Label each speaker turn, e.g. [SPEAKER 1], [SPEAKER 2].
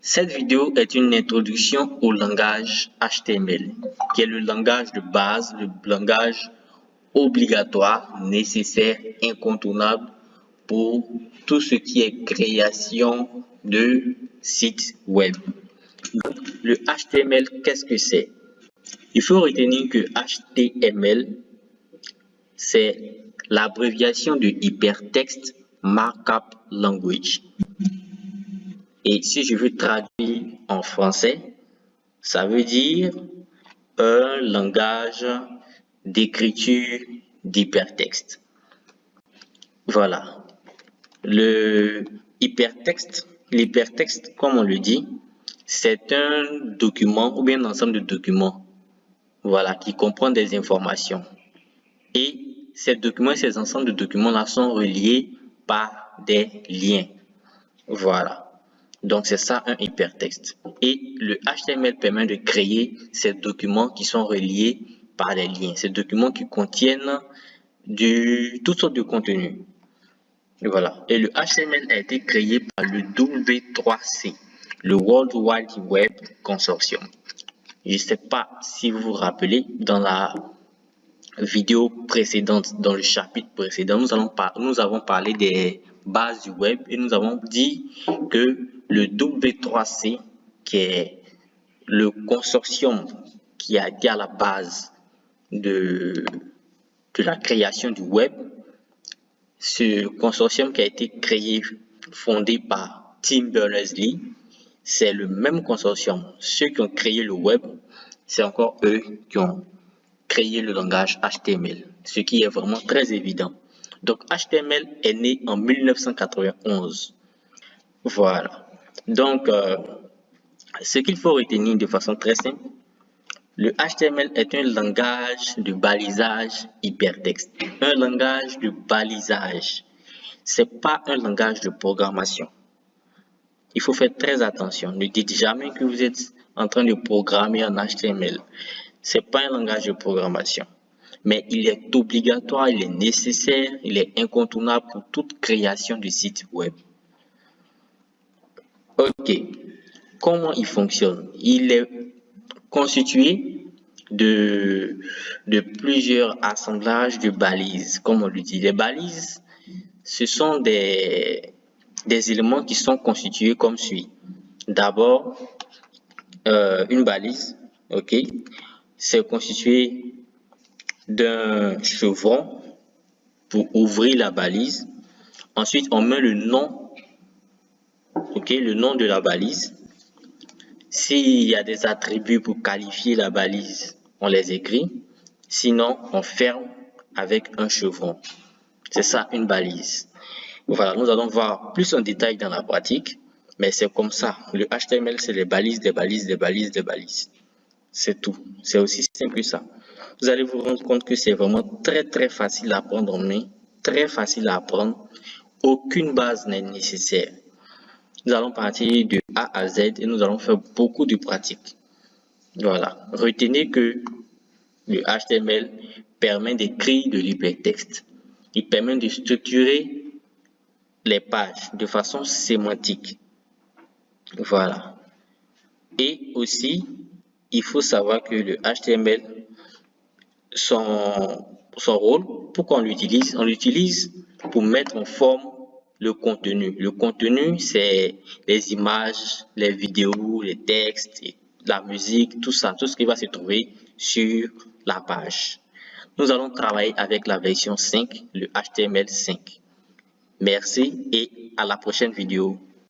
[SPEAKER 1] Cette vidéo est une introduction au langage HTML, qui est le langage de base, le langage obligatoire, nécessaire, incontournable pour tout ce qui est création de sites web. Donc, le HTML, qu'est-ce que c'est? Il faut retenir que HTML, c'est l'abréviation de Hypertext Markup Language. Et si je veux traduire en français, ça veut dire un langage d'écriture d'hypertexte. Voilà. L'hypertexte, comme on le dit, c'est un document ou bien un ensemble de documents, voilà, qui comprend des informations. Et ces documents, ces ensembles de documents-là sont reliés par des liens. Voilà. Donc, c'est ça un hypertexte. Et le HTML permet de créer ces documents qui sont reliés par des liens. Ces documents qui contiennent toutes sortes de contenus. Voilà. Et le HTML a été créé par le W3C, le World Wide Web Consortium. Je ne sais pas si vous vous rappelez, dans la vidéo précédente, dans le chapitre précédent, nous avons parlé des bases du web et nous avons dit que le W3C, qui est le consortium qui a été à la base de la création du web, ce consortium qui a été créé, fondé par Tim Berners-Lee, c'est le même consortium. Ceux qui ont créé le web, c'est encore eux qui ont créé le langage HTML, ce qui est vraiment très évident. Donc, HTML est né en 1991. Voilà. Donc, ce qu'il faut retenir de façon très simple, le HTML est un langage de balisage hypertexte. Un langage de balisage. Ce n'est pas un langage de programmation. Il faut faire très attention. Ne dites jamais que vous êtes en train de programmer en HTML. Ce n'est pas un langage de programmation. Mais il est obligatoire, il est nécessaire, il est incontournable pour toute création de site web. Ok. Comment il fonctionne? Il est constitué de plusieurs assemblages de balises, comme on le dit. Les balises, ce sont des éléments qui sont constitués comme suit. D'abord, une balise, ok, c'est constitué d'un chevron pour ouvrir la balise. Ensuite, on met le nom, ok, le nom de la balise. S'il y a des attributs pour qualifier la balise, on les écrit. Sinon, on ferme avec un chevron. C'est ça, une balise. Voilà, nous allons voir plus en détail dans la pratique, mais c'est comme ça. Le HTML, c'est les balises, des balises, des balises, des balises. C'est tout. C'est aussi simple que ça. Vous allez vous rendre compte que c'est vraiment très, très facile à prendre en main, très facile à apprendre. Aucune base n'est nécessaire. Nous allons partir de A à Z et nous allons faire beaucoup de pratiques. Voilà. Retenez que le HTML permet d'écrire de l'hypertexte. Il permet de structurer les pages de façon sémantique. Voilà. Et aussi, il faut savoir que le HTML, son rôle, pourquoi on l'utilise? On l'utilise pour mettre en forme le contenu. Le contenu, c'est les images, les vidéos, les textes, la musique, tout ça, tout ce qui va se trouver sur la page. Nous allons travailler avec la version 5, le HTML5. Merci et à la prochaine vidéo.